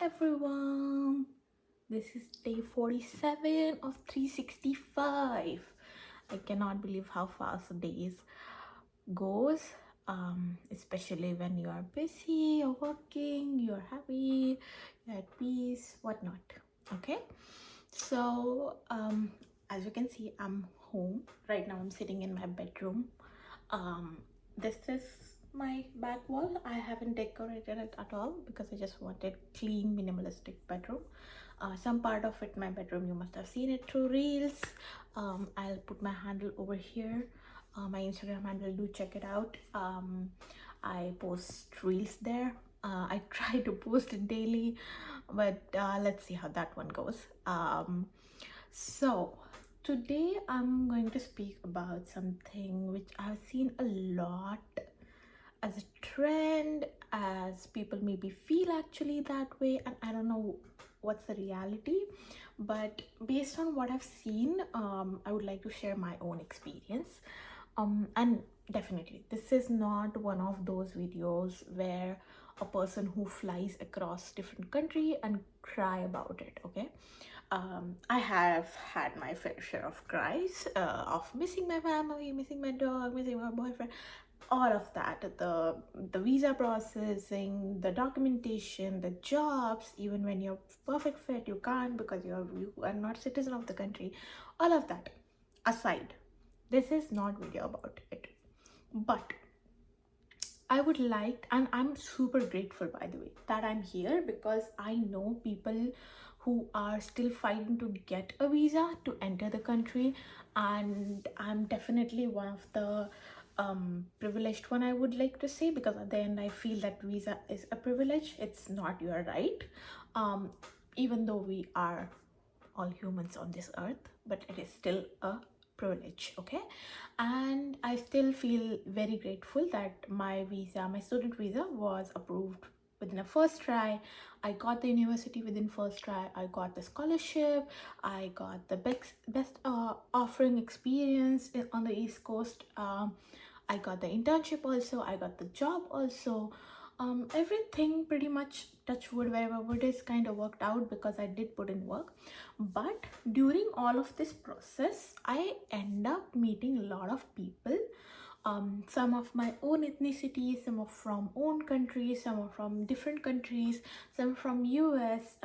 everyone. This is day 47 of 365. I cannot believe how fast the days goes. Especially when you are busy, you're working, you're happy, you're at peace, whatnot. Okay. So as you can see, I'm home right now. I'm sitting in my bedroom. This is my back wall. I haven't decorated it at all because I just wanted clean minimalistic bedroom. Some part of it, my bedroom, you must have seen it through reels. I'll put my handle over here, my Instagram handle. Do check it out. I post reels there. I try to post it daily, but let's see how that one goes. So today I'm going to speak about something which I've seen a lot as a trend, as people maybe feel actually that way, and I don't know what's the reality, but based on what I've seen, I would like to share my own experience. And definitely this is not one of those videos where a person who flies across different country and cry about it. Okay. I have had my fair share of cries, of missing my family, missing my dog, missing my boyfriend, all of that. The visa processing, the documentation, the jobs. Even when you're perfect fit, you can't because you are not citizen of the country. All of that aside, this is not video about it, but I would like, and I'm super grateful by the way that I'm here, because I know people who are still fighting to get a visa to enter the country, and I'm definitely one of the privileged one, I would like to say, because at the end I feel that visa is a privilege. It's not your right. Um, Even though we are all humans on this earth, but it is still a privilege. Okay. And I still feel very grateful that my visa, my student visa, was approved within a first try. I got the university within first try. I got the scholarship. I got the best offering experience on the East Coast. I got the internship also. I got the job also. Everything pretty much, touch wood, wherever wood is, kind of worked out because I did put in work. But during all of this process, I end up meeting a lot of people, some of my own ethnicity, some are from own countries, some are from different countries, some from US.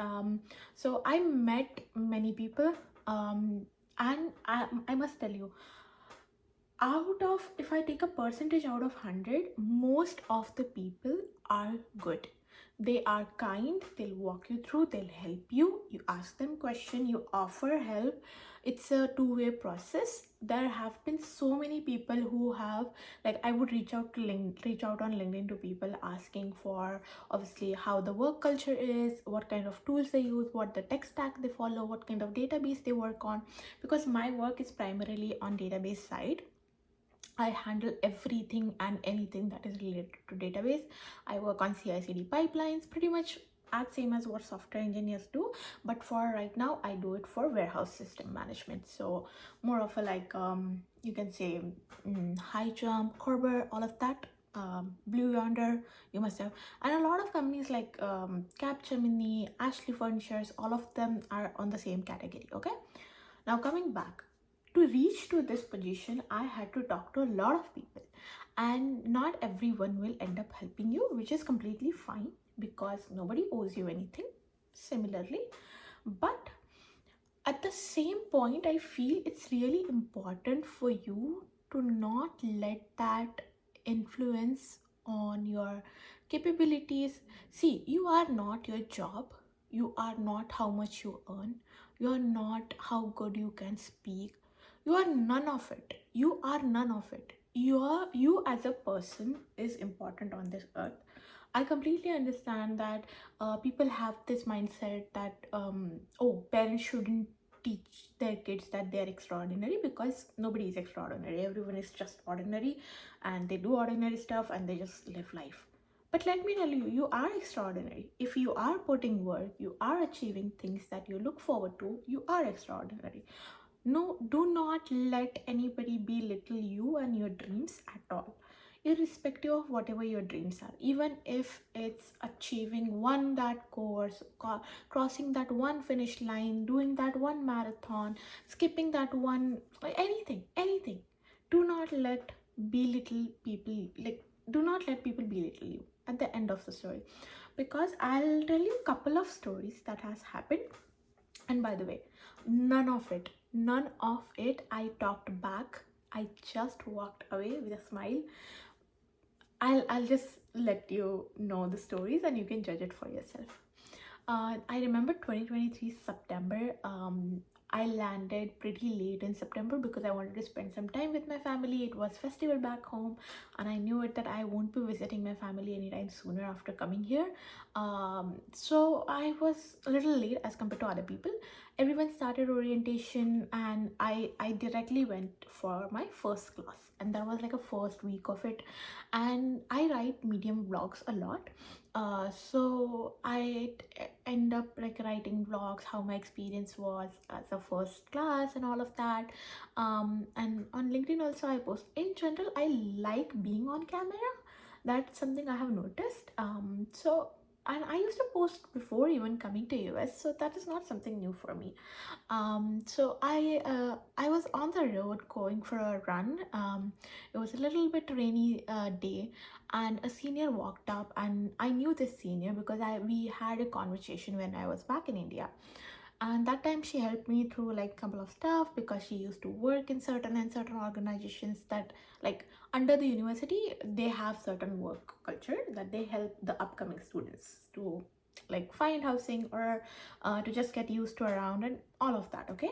So I met many people, and I must tell you, out of, if I take a percentage out of 100, most of the people are good. They are kind, they'll walk you through, they'll help you, you ask them question, you offer help. It's a two-way process. There have been so many people who have, like, I would reach out on LinkedIn to people asking for, obviously, how the work culture is, what kind of tools they use, what the tech stack they follow, what kind of database they work on, because my work is primarily on database side. I handle everything and anything that is related to database. I work on CI/CD pipelines, pretty much as same as what software engineers do, but for right now I do it for warehouse system management. So more of a, like, you can say, HighJump, Corber, all of that. Blue Yonder, you must have, and a lot of companies like Capgemini, Ashley Furnitures, all of them are on the same category. Okay. Now coming back, to reach to this position, I had to talk to a lot of people, and not everyone will end up helping you, which is completely fine because nobody owes you anything. Similarly, but at the same point, I feel it's really important for you to not let that influence on your capabilities. See, you are not your job, you are not how much you earn, you are not how good you can speak, you are none of it. You are none of it. You as a person is important on this earth. I completely understand that people have this mindset that, oh, parents shouldn't teach their kids that they are extraordinary, because nobody is extraordinary. Everyone is just ordinary, and they do ordinary stuff and they just live life. But let me tell you, you are extraordinary. If you are putting work, you are achieving things that you look forward to, you are extraordinary. No, do not let anybody belittle you and your dreams at all. irrespective of whatever your dreams are, even if it's achieving one that course, crossing that one finish line, doing that one marathon, skipping that one, anything. Do not let belittle people, like, do not let people belittle you at the end of the story, because I'll tell you a couple of stories that has happened. And by the way, none of it I talked back. I just walked away with a smile. I'll just let you know the stories and you can judge it for yourself. I remember 2023 September. I landed pretty late in September because I wanted to spend some time with my family. It was festival back home, and I knew it that I won't be visiting my family anytime sooner after coming here. So I was a little late as compared to other people. Everyone started orientation, and I directly went for my first class, and that was like a first week of it. And I write medium blogs a lot, so I end up like writing vlogs, how my experience was as a first class and all of that. And on LinkedIn also I post. In general, I like being on camera. That's something I have noticed. So, and I used to post before even coming to US, so that is not something new for me. So I was on the road going for a run. It was a little bit rainy day, and a senior walked up, and I knew this senior because I we had a conversation when I was back in India. And that time she helped me through like a couple of stuff because she used to work in certain organizations that, like, under the university, they have certain work culture that they help the upcoming students to like find housing, or to just get used to around and all of that. Okay.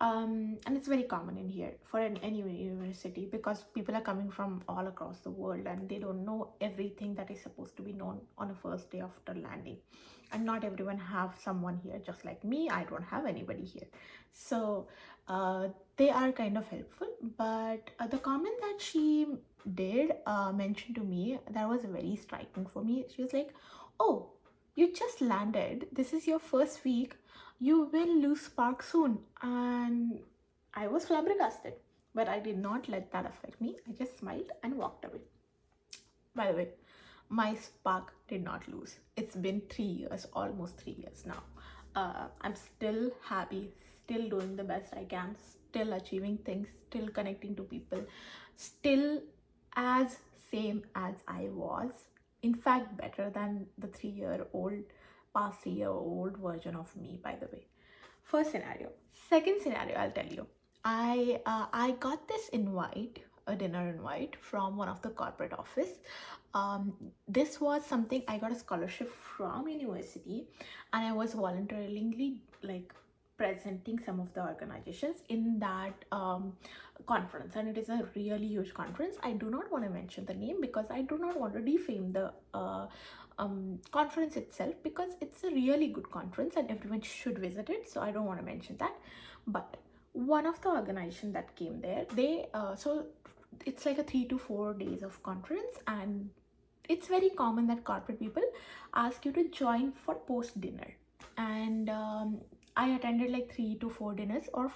And it's very common in here for any university, because people are coming from all across the world and they don't know everything that is supposed to be known on a first day after landing. And not everyone have someone here, just like me. I don't have anybody here. So they are kind of helpful. But the comment that she did mention to me, that was very striking for me. She was like, oh, you just landed, this is your first week, you will lose spark soon. And I was flabbergasted, but I did not let that affect me. I just smiled and walked away. By the way, my spark did not lose. It's been 3 years, almost 3 years now. I'm still happy, still doing the best I can, still achieving things, still connecting to people, still as same as I was. In fact, better than the 3-year-old, past 3-year-old version of me, by the way. First scenario. Second scenario, I'll tell you. I got this invite, a dinner invite from one of the corporate office. This was something, I got a scholarship from university, and I was voluntarily like presenting some of the organizations in that conference, and it is a really huge conference. I do not want to mention the name because I do not want to defame the conference itself, because it's a really good conference and everyone should visit it, so I don't want to mention that. But one of the organization that came there, they so it's like a 3 to 4 days of conference, and it's very common that corporate people ask you to join for post dinner. And I attended like 3 to 4 dinners, or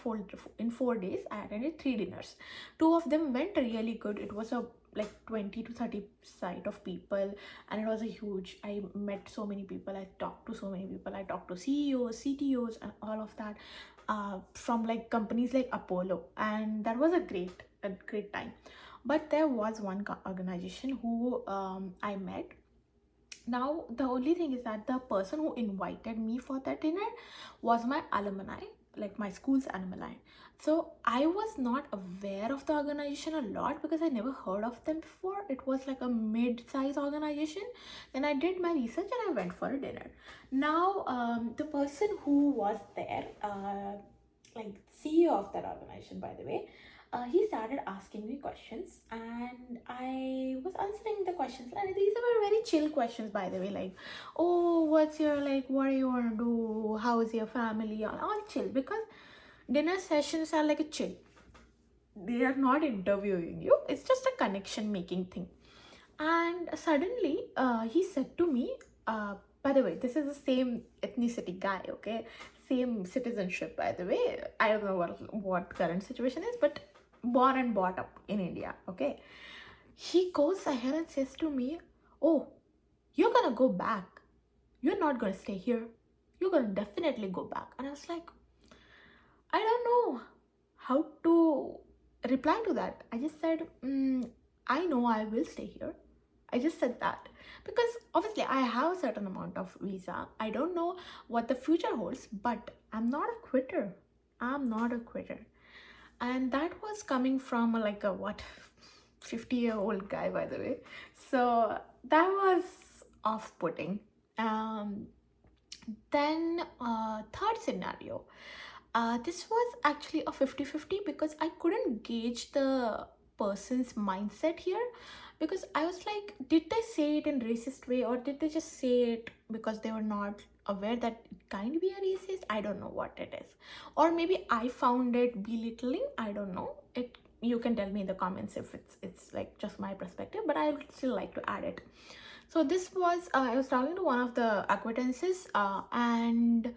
in 4 days I attended 3 dinners. Two of them went really good. It was a like 20 to 30 site of people, and it was a huge, I met so many people, I talked to so many people, I talked to CEOs, CTOs, and all of that, from like companies like Apollo, and that was a great time. But there was one organization who I met. Now the only thing is that the person who invited me for that dinner was my alumni, like my school's alumni. So I was not aware of the organization a lot because I never heard of them before. It was like a mid-size organization. Then I did my research and I went for a dinner. Now the person who was there, like CEO of that organization, by the way, he started asking me questions, and I was answering the questions, and these were very chill questions, by the way, like, oh, what's your, like, what do you want to do, how is your family, all chill, because dinner sessions are like a chill. They are not interviewing you, it's just a connection making thing. And suddenly he said to me, by the way, this is the same ethnicity guy, okay, same citizenship, by the way. I don't know what current situation is, but born and brought up in India, okay. He goes ahead and says to me, "Oh, you're gonna go back. You're not gonna stay here. You're gonna definitely go back." And I was like, I don't know how to reply to that. I just said, I know I will stay here. I just said that because obviously I have a certain amount of visa. I don't know what the future holds, but I'm not a quitter. I'm not a quitter. And that was coming from like a what 50-year-old guy, by the way. So that was off-putting. Um, then third scenario, this was actually a 50-50 because I couldn't gauge the person's mindset here, because I was like, did they say it in racist way, or did they just say it because they were not aware that it can be a racist? I don't know what it is. Or maybe I found it belittling. I don't know. It, you can tell me in the comments if it's like just my perspective, but I would still like to add it. So this was I was talking to one of the acquaintances, and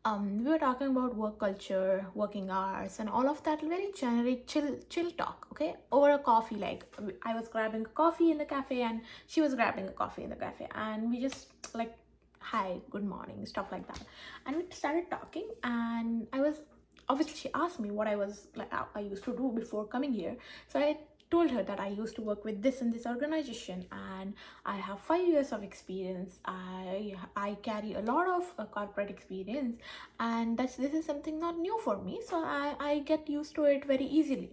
we were talking about work culture, working hours, and all of that. Very generic, chill talk. Okay, over a coffee. Like I was grabbing a coffee in the cafe, and she was grabbing a coffee in the cafe, and we just like, hi, good morning, stuff like that. And we started talking, and I was obviously, she asked me what I was like I used to do before coming here. So I told her that I used to work with this and this organization, and I have 5 years of experience. I carry a lot of corporate experience, and this is something not new for me. So I get used to it very easily.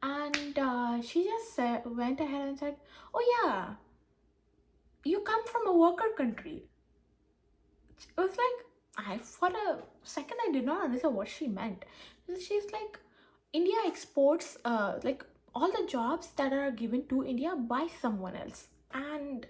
And she just went ahead and said, "Oh yeah, you come from a worker country." It was like, I for a second I did not understand what she meant. She's like, India exports like all the jobs that are given to India by someone else, and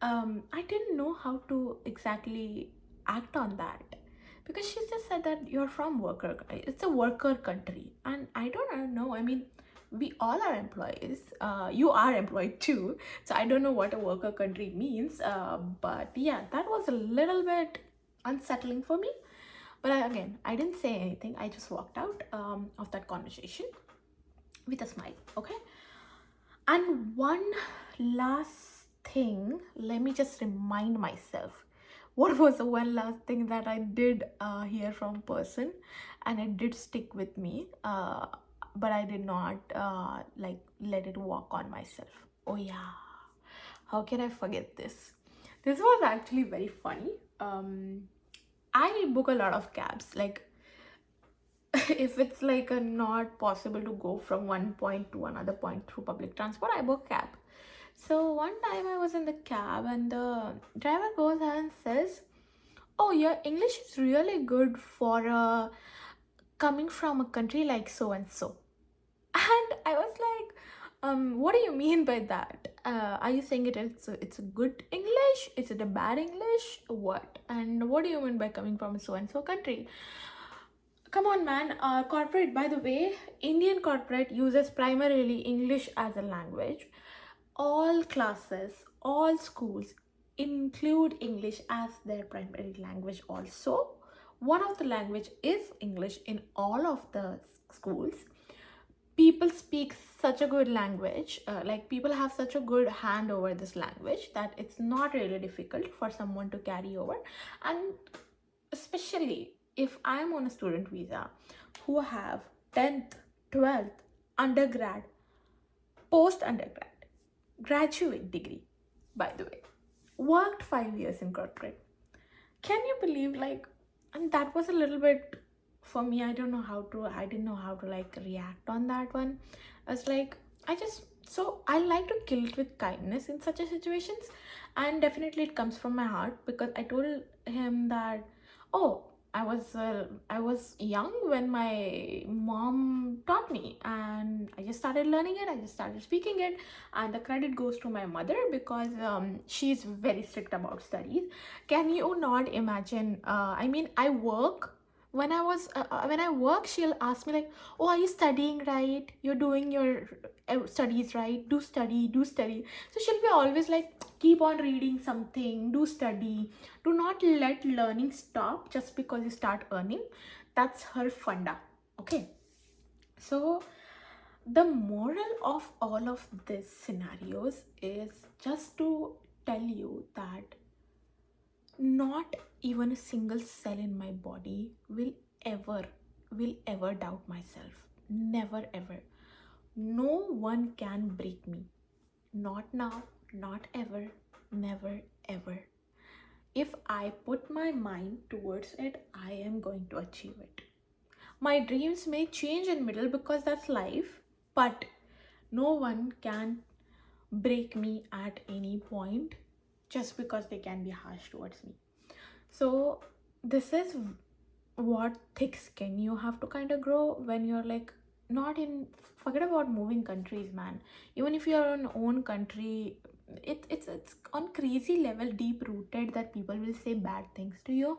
I didn't know how to exactly act on that, because she just said that you're from worker. It's a worker country, and I don't know. I mean, we all are employees. You are employed too, so I don't know what a worker country means. But yeah, that was a little bit unsettling for me. But again, I didn't say anything. I just walked out of that conversation with a smile. Okay. And one last thing, let me just remind myself what was the one last thing that I did hear from person, and it did stick with me, but I did not like let it walk on myself. Oh yeah, how can I forget this? This was actually very funny. I book a lot of cabs, like if it's like a not possible to go from one point to another point through public transport, I book cab. So one time I was in the cab, and the driver goes and says, "Oh, your English is really good for coming from a country like so and so." And I was like, what do you mean by that? Are you saying it's a good English? Is it a bad English? What? And what do you mean by coming from a so and so country? Come on, man. Corporate, by the way, Indian corporate uses primarily English as a language. All classes, all schools include English as their primary language also. One of the language is English in all of the schools. People speak such a good language, like people have such a good hand over this language, that it's not really difficult for someone to carry over. And especially if I'm on a student visa who have 10th, 12th, undergrad, post undergrad, graduate degree, by the way, worked 5 years in corporate. Can you believe, like, and that was a little bit for me, I didn't know how to like react on that one. I was like, I like to kill it with kindness in such a situations, and definitely it comes from my heart, because I told him that, oh, I was young when my mom taught me, and I just started learning it. I just started speaking it, and the credit goes to my mother, because she's very strict about studies. Can you not imagine? I mean, I work. When I work, she'll ask me like, "Oh, are you studying right? You're doing your studies right? Do study, do study." So she'll be always like, "Keep on reading something, do study. Do not let learning stop just because you start earning." That's her funda. Okay. So The moral of all of these scenarios is just to tell you that not even a single cell in my body ever will ever doubt myself. Never ever. No one can break me. Not now, not ever, never ever. If I put my mind towards it, I am going to achieve it. My dreams may change in middle because that's life, but no one can break me at any point just because they can be harsh towards me. So this is what thick skin you have to kind of grow when you're like not in, forget about moving countries, man. Even if you're in own country, it's on crazy level deep rooted that people will say bad things to you.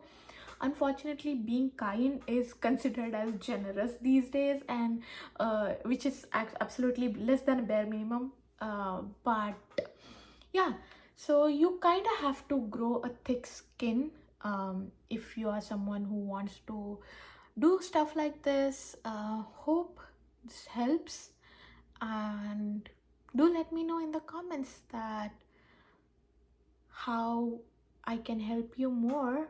Unfortunately, being kind is considered as generous these days, and which is absolutely less than a bare minimum. But yeah, so you kind of have to grow a thick skin if you are someone who wants to do stuff like this. Hope this helps, and do let me know in the comments that how I can help you more,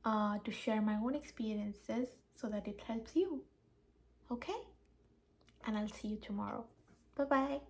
to share my own experiences so that it helps you. Okay? And I'll see you tomorrow. Bye bye.